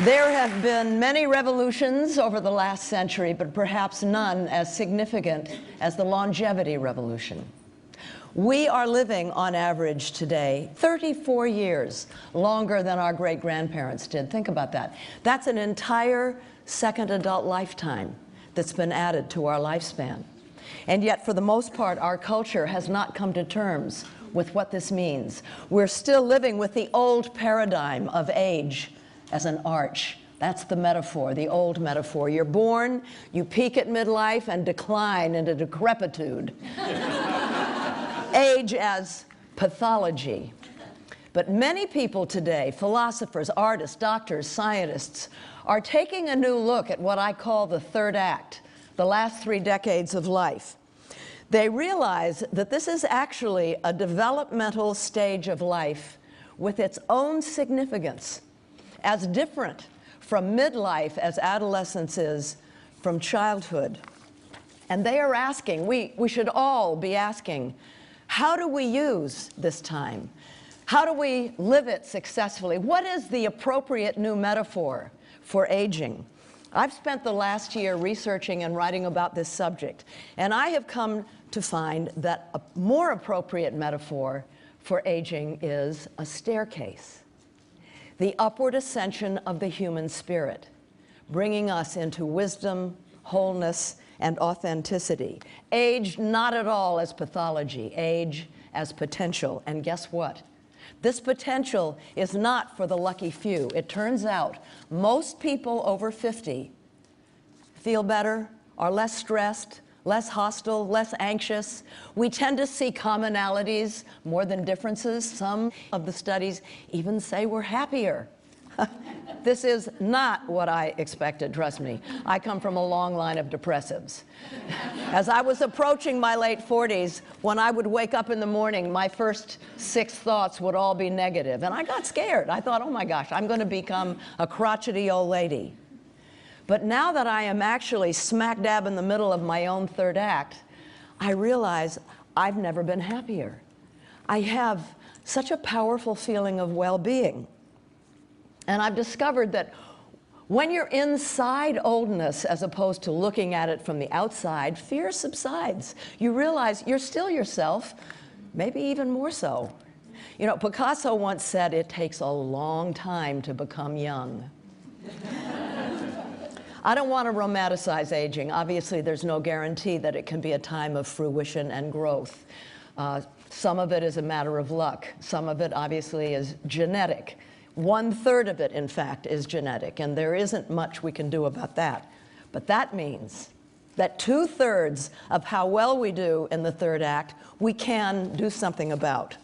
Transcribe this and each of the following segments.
There have been many revolutions over the last century, but perhaps none as significant as the longevity revolution. We are living, on average today, 34 years longer than our great-grandparents did. Think about that. That's an entire second adult lifetime that's been added to our lifespan. And yet, for the most part, our culture has not come to terms with what this means. We're still living with the old paradigm of age as an arch. That's the metaphor, the old metaphor. You're born, you peak at midlife, and decline into decrepitude. Age as pathology. But many people today, philosophers, artists, doctors, scientists, are taking a new look at what I call the third act, the last 3 decades of life. They realize that this is actually a developmental stage of life with its own significance, as different from midlife as adolescence is from childhood. And they are asking, we should all be asking, how do we use this time? How do we live it successfully? What is the appropriate new metaphor for aging? I've spent the last year researching and writing about this subject, and I have come to find that a more appropriate metaphor for aging is a staircase, the upward ascension of the human spirit, bringing us into wisdom, wholeness, and authenticity. Age not at all as pathology, age as potential. And guess what? This potential is not for the lucky few. It turns out most people over 50 feel better, are less stressed, less hostile, less anxious. We tend to see commonalities more than differences. Some of the studies even say we're happier. This is not what I expected, trust me. I come from a long line of depressives. As I was approaching my late 40s, when I would wake up in the morning, my first 6 thoughts would all be negative. And I got scared. I thought, oh my gosh, I'm going to become a crotchety old lady. But now that I am actually smack dab in the middle of my own third act, I realize I've never been happier. I have such a powerful feeling of well-being. And I've discovered that when you're inside oldness, as opposed to looking at it from the outside, fear subsides. You realize you're still yourself, maybe even more so. You know, Picasso once said, it takes a long time to become young. I don't want to romanticize aging. Obviously, there's no guarantee that it can be a time of fruition and growth. Some of it is a matter of luck. Some of it, obviously, is genetic. 1/3 of it, in fact, is genetic, and there isn't much we can do about that. But that means that 2/3 of how well we do in the third act, we can do something about.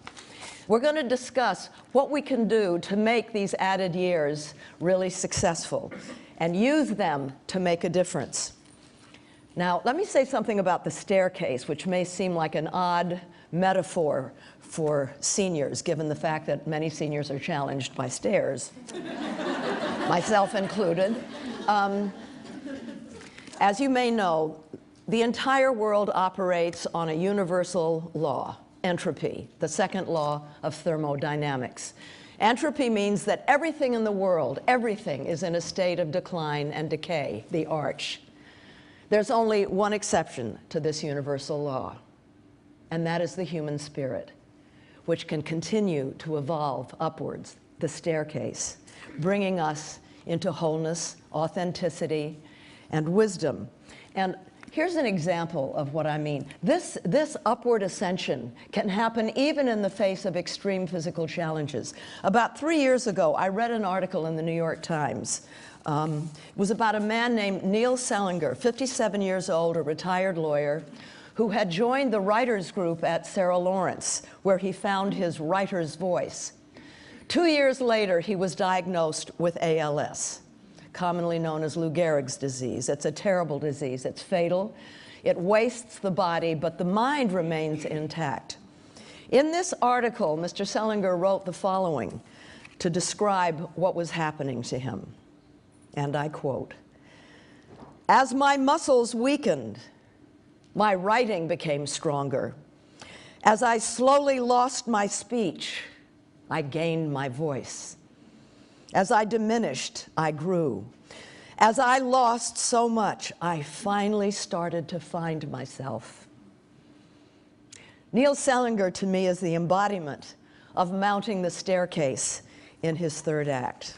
We're going to discuss what we can do to make these added years really successful and use them to make a difference. Now, let me say something about the staircase, which may seem like an odd metaphor for seniors, given the fact that many seniors are challenged by stairs, myself included. As you may know, the entire world operates on a universal law, entropy, the second law of thermodynamics. Entropy means that everything in the world, everything is in a state of decline and decay, the arch. There's only one exception to this universal law, and that is the human spirit, which can continue to evolve upwards, the staircase, bringing us into wholeness, authenticity, and wisdom. And here's an example of what I mean. This upward ascension can happen even in the face of extreme physical challenges. About 3 years ago, I read an article in the New York Times. It was about a man named Neil Selinger, 57 years old, a retired lawyer, who had joined the writers group at Sarah Lawrence, where he found his writer's voice. 2 years later, he was diagnosed with ALS, commonly known as Lou Gehrig's disease. It's a terrible disease. It's fatal. It wastes the body, but the mind remains intact. In this article, Mr. Selinger wrote the following to describe what was happening to him. And I quote, "As my muscles weakened, my writing became stronger. As I slowly lost my speech, I gained my voice. As I diminished, I grew. As I lost so much, I finally started to find myself. Neil Selinger, to me, is the embodiment of mounting the staircase in his third act.